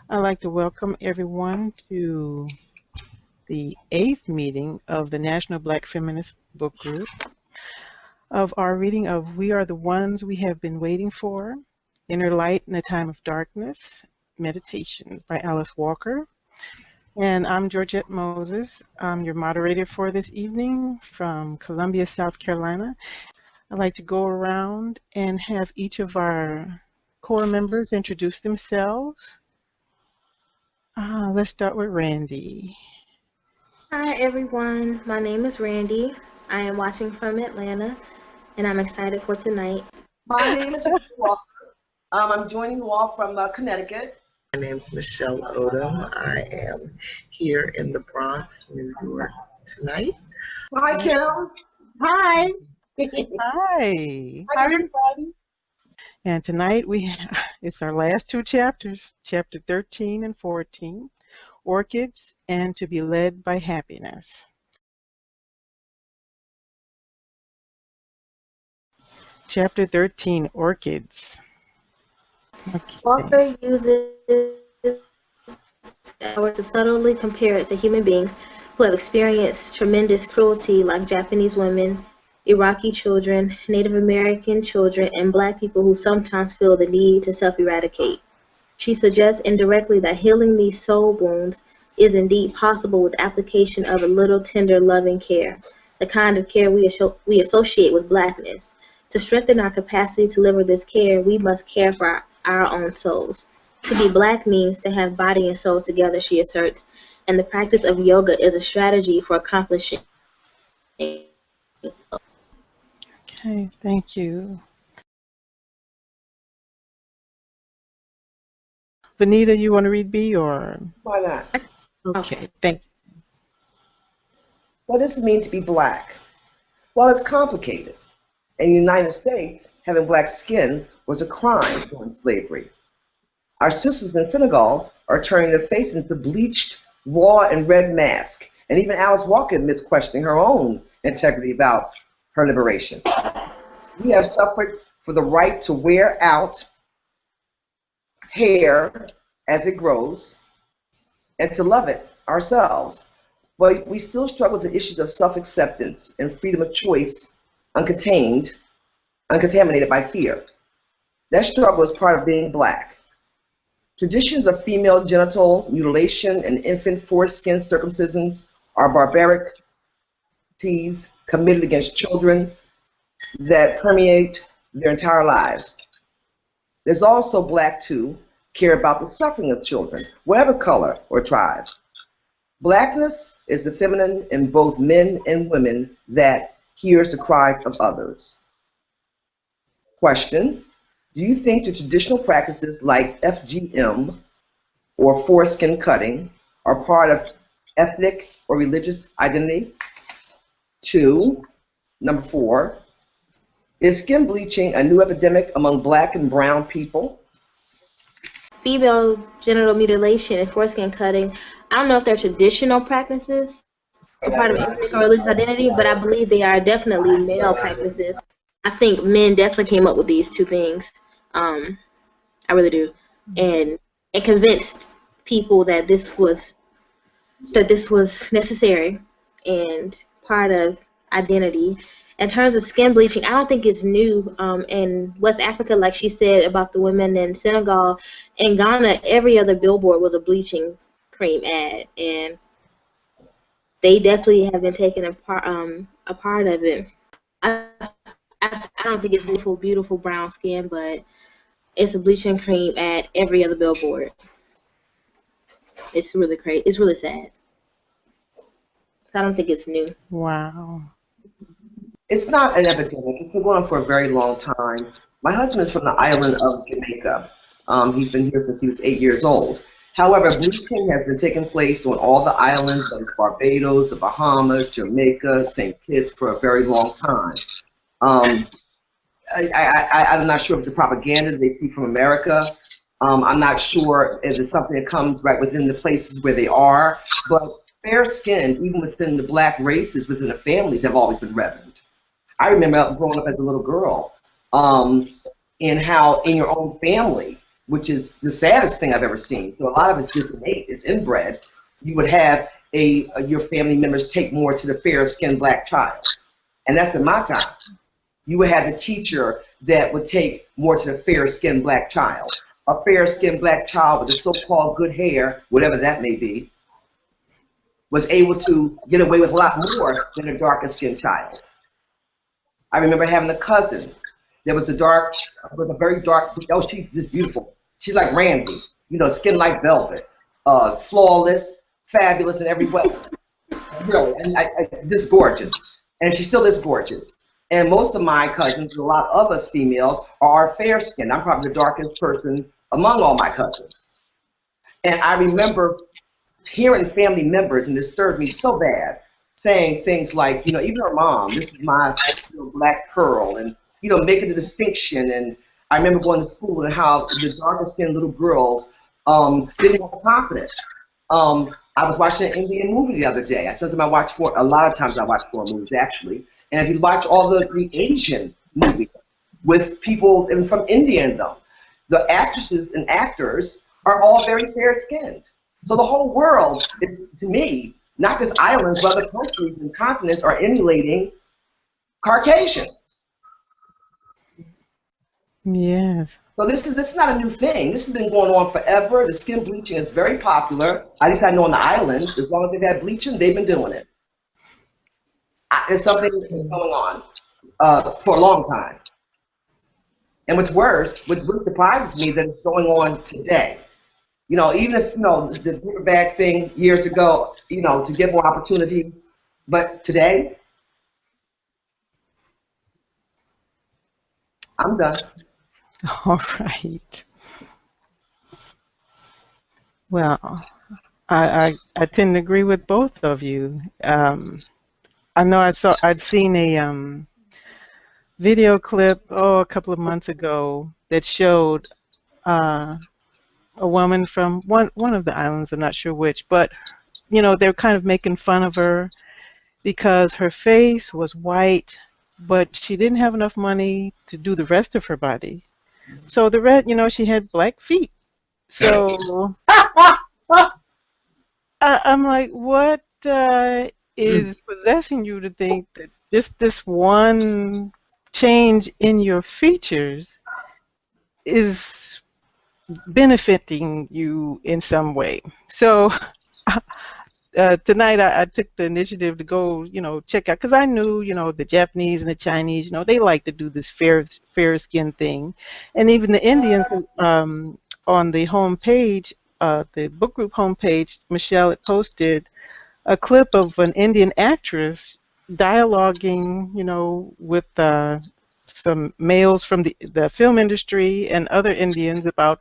I'd like to welcome everyone to the 8th meeting of the National Black Feminist Book Group, of our reading of We Are the Ones We Have Been Waiting For, Inner Light in a Time of Darkness, Meditations by Alice Walker. And I'm Georgette Moses. I'm your moderator for this evening from Columbia, South Carolina. I'd like to go around and have each of our core members introduce themselves. Let's start with Randie. Hi everyone, my name is Randie. I am watching from Atlanta and I'm excited for tonight. My name is Walker. I'm joining you all from Connecticut. My name is Michelle Odom. I am here in the Bronx, New York tonight. Hi Kim. Hi. Hi. Hi everybody. And tonight it's our last two chapters, chapter 13 and 14, Orchids and to be Led by Happiness. Chapter 13, Orchids. Okay. Walker uses power to subtly compare it to human beings who have experienced tremendous cruelty, like Japanese women, Iraqi children, Native American children, and Black people who sometimes feel the need to self-eradicate. She suggests indirectly that healing these soul wounds is indeed possible with application of a little tender, loving care, the kind of care we associate with Blackness. To strengthen our capacity to deliver this care, we must care for our own souls. To be Black means to have body and soul together, she asserts, and the practice of yoga is a strategy for accomplishing. Okay, thank you. Venita, you want to read B or? Why not? Okay, thank you. What does it mean to be Black? Well, it's complicated. In the United States, having Black skin was a crime during slavery. Our sisters in Senegal are turning their face into bleached, raw, and red mask. And even Alice Walker admits questioning her own integrity about her liberation. We have suffered for the right to wear out hair as it grows and to love it ourselves. But we still struggle with the issues of self-acceptance and freedom of choice uncontaminated by fear. That struggle is part of being Black. Traditions of female genital mutilation and infant foreskin circumcisions are barbarities committed against children that permeate their entire lives. There's also Black who care about the suffering of children, whatever color or tribe. Blackness is the feminine in both men and women that hears the cries of others. Question: do you think the traditional practices like FGM or foreskin cutting are part of ethnic or religious identity? 2, number 4, is skin bleaching a new epidemic among Black and brown people? Female genital mutilation and foreskin cutting, I don't know if they're traditional practices or part of ethnic or religious identity, but I believe they are definitely male practices. I think men definitely came up with these two things. I really do, and it convinced people that this was necessary and part of identity. In terms of skin bleaching, I don't think it's new. In West Africa, like she said about the women in Senegal, in Ghana, every other billboard was a bleaching cream ad, and they definitely have been taking a part of it. I, I don't think it's beautiful, beautiful brown skin, but it's a bleaching cream at every other billboard. It's really crazy. It's really sad. So I don't think it's new. Wow. It's not an epidemic. It's been going on for a very long time. My husband is from the island of Jamaica. He's been here since he was 8 years old. However, bleaching has been taking place on all the islands, like Barbados, the Bahamas, Jamaica, St. Kitts, for a very long time. I'm not sure if it's a propaganda they see from America. I'm not sure if it's something that comes right within the places where they are. But fair skin, even within the black races, within the families, have always been reverent. I remember growing up as a little girl, and how in your own family, which is the saddest thing I've ever seen. So a lot of it's just innate, it's inbred. You would have your family members take more to the fair-skinned black child, and that's in my time. You would have the teacher that would take more to the fair-skinned black child. A fair-skinned black child with the so-called good hair, whatever that may be, was able to get away with a lot more than a darker-skinned child. I remember having a cousin that was a very dark, oh, she's just beautiful. She's like Randie, you know, skin like velvet, flawless, fabulous in every way. Really, and just gorgeous. And she still is gorgeous. And most of my cousins, a lot of us females, are fair skinned. I'm probably the darkest person among all my cousins. And I remember hearing family members, and it disturbed me so bad, saying things like, you know, even her mom, this is my black pearl, and, you know, making the distinction. And I remember going to school and how the darker skinned little girls didn't have the confidence. I was watching an Indian movie the other day. A lot of times I watch foreign movies, actually. And if you watch all the Asian movies with people from India in them, the actresses and actors are all very fair-skinned. So the whole world, to me, not just islands, but other countries and continents are emulating Caucasians. Yes. So this is not a new thing. This has been going on forever. The skin bleaching is very popular. At least I know on the islands, as long as they've had bleaching, they've been doing it. It's something that's been going on for a long time. And what's worse, what really surprises me, that it's going on today. You know, even if, you know, the paper bag thing years ago, you know, to get more opportunities, but today, I'm done. All right. Well, I tend to agree with both of you. I know I'd seen a video clip a couple of months ago that showed a woman from one of the islands. I'm not sure which, but you know, they're kind of making fun of her because her face was white, but she didn't have enough money to do the rest of her body. So the red, you know, she had black feet. So I'm like, what is possessing you to think that just this one change in your features is benefiting you in some way? So tonight I took the initiative to go, you know, check out, because I knew, you know, the Japanese and the Chinese, you know, they like to do this fair skin thing, and even the Indians on the home page, the book group homepage, Michelle had posted a clip of an Indian actress dialoguing, you know, with some males from the film industry and other Indians about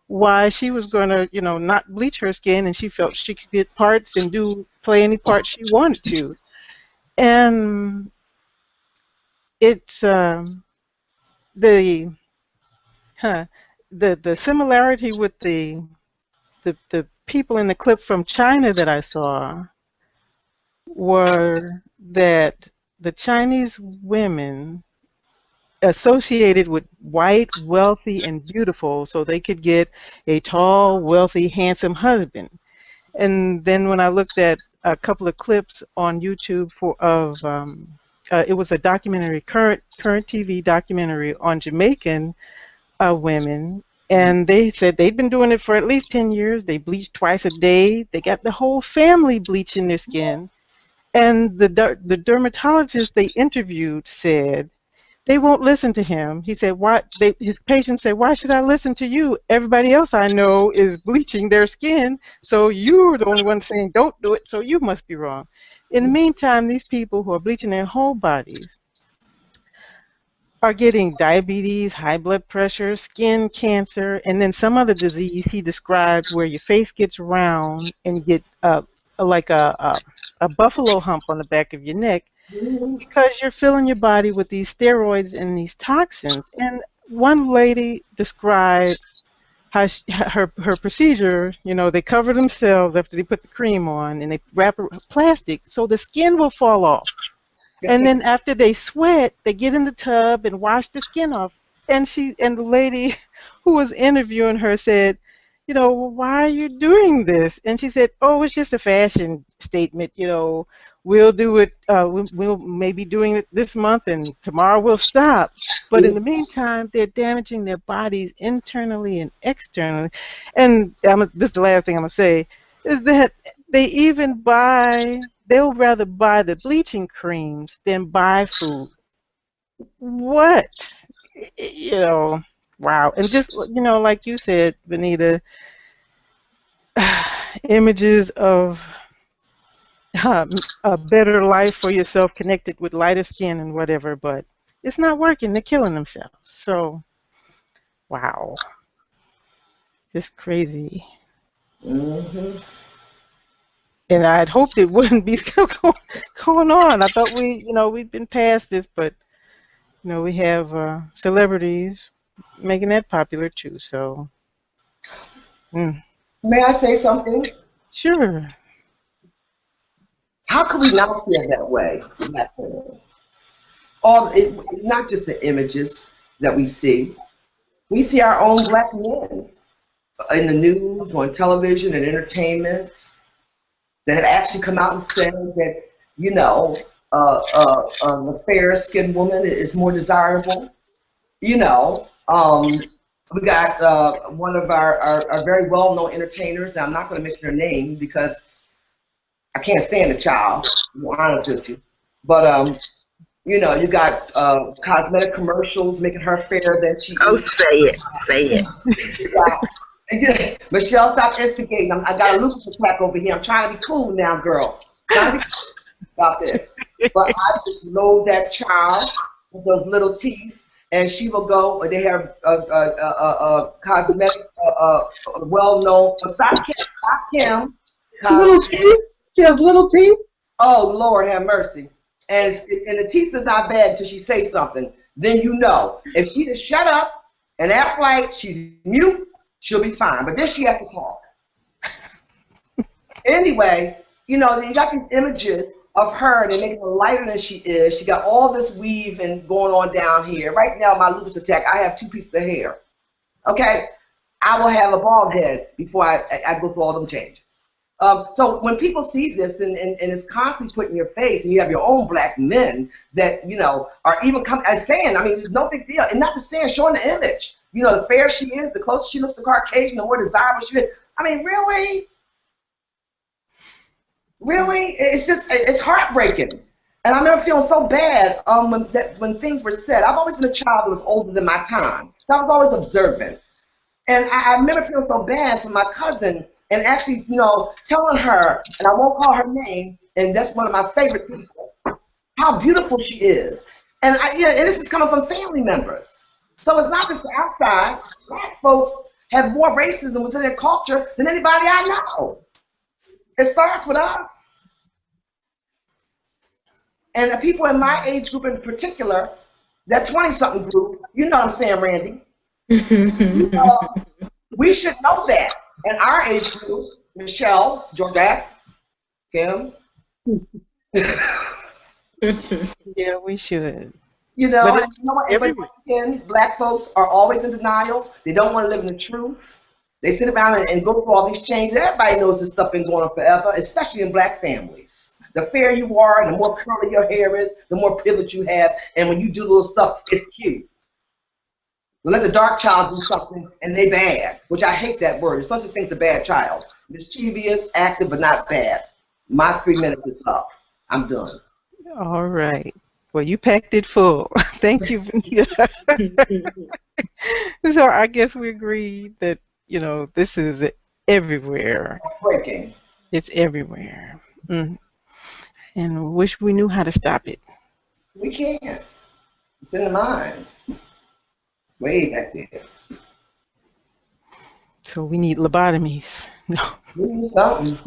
why she was going to, you know, not bleach her skin, and she felt she could get parts and play any part she wanted to. And it's the the similarity with the people in the clip from China that I saw were that the Chinese women associated with white, wealthy, and beautiful, so they could get a tall, wealthy, handsome husband. And then when I looked at a couple of clips on YouTube it was a documentary, current TV documentary on Jamaican women, and they said they'd been doing it for at least 10 years. They bleach twice a day. They got the whole family bleaching their skin. And the dermatologist they interviewed said they won't listen to him. He said, his patients said, why should I listen to you? Everybody else I know is bleaching their skin, so you're the only one saying don't do it, so you must be wrong. In the meantime, these people who are bleaching their whole bodies are getting diabetes, high blood pressure, skin cancer, and then some other disease he described where your face gets round and you get like a buffalo hump on the back of your neck, because you're filling your body with these steroids and these toxins. And one lady described how her procedure, they cover themselves after they put the cream on, and they wrap plastic so the skin will fall off. And then after they sweat, they get in the tub and wash the skin off. And the lady who was interviewing her said, well, why are you doing this? And she said, oh, it's just a fashion statement. We'll do it. We'll maybe doing it this month, and tomorrow we'll stop. But in the meantime, they're damaging their bodies internally and externally. And this is the last thing I'm gonna say, is that they'll rather buy the bleaching creams than buy food. What? Wow. And just, like you said, Venita, images of a better life for yourself connected with lighter skin and whatever, but it's not working. They're killing themselves. So, wow. Just crazy. Mm-hmm. And I'd hoped it wouldn't be still going on. I thought we've been past this, but we have celebrities making that popular too. So, May I say something? Sure. How can we not feel that way? Not just the images that we see. We see our own black men in the news, on television, and entertainment, that have actually come out and said that, the fair-skinned woman is more desirable. We got one of our very well-known entertainers, and I'm not going to mention her name because I can't stand the child, to be honest with you. But, you got cosmetic commercials making her fairer than she is. Oh, say it. Michelle, stop instigating. I got a lupus attack over here. I'm trying to be cool now, girl. Trying to be cool about this. But I just loathe that child with those little teeth, and she will go. They have cosmetic, well-known. Stop Kim. Little teeth. She has little teeth. Oh Lord, have mercy. And the teeth is not bad until she says something. Then if she just shut up and act like she's mute, she'll be fine. But then she has to talk. Anyway, you got these images of her, and they make her lighter than she is. She got all this weave and going on down here. Right now, my lupus attack, I have 2 pieces of hair. Okay? I will have a bald head before I go through all them changes. So when people see this and it's constantly put in your face, and you have your own black men that, are even coming and saying, it's no big deal. And not the saying, showing the image. The fairer she is, the closer she looks to Caucasian, the more desirable she is. Really? Really? It's heartbreaking. And I remember feeling so bad when things were said. I've always been a child that was older than my time. So I was always observant. And I remember feeling so bad for my cousin and actually, telling her, and I won't call her name, and that's one of my favorite people, how beautiful she is. And and this is coming from family members. So it's not just the outside. Black folks have more racism within their culture than anybody I know. It starts with us. And the people in my age group in particular, that 20-something group, you know what I'm saying, Randie? We should know that. And our age group, Michelle, Georgette, Kim. Yeah, we should. You know, But and it's you know what? But everywhere. once again, black folks are always in denial. They don't want to live in the truth. They sit around and go through all these changes. Everybody knows this stuff been going on forever, especially in black families. The fairer you are, the more curly your hair is, the more privilege you have. And when you do little stuff, it's cute. Let the dark child do something and they bad, which I hate that word. There's no such thing as a bad child. Mischievous, active, but not bad. My 3 minutes is up. I'm done. All right. Well, you packed it full. Thank you, Venita. So I guess we agree that, this is everywhere. Breaking. It's everywhere. Mm. And wish we knew how to stop it. We can't. It's in the mind. Way back there. So we need lobotomies. No. We need something.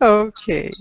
Okay.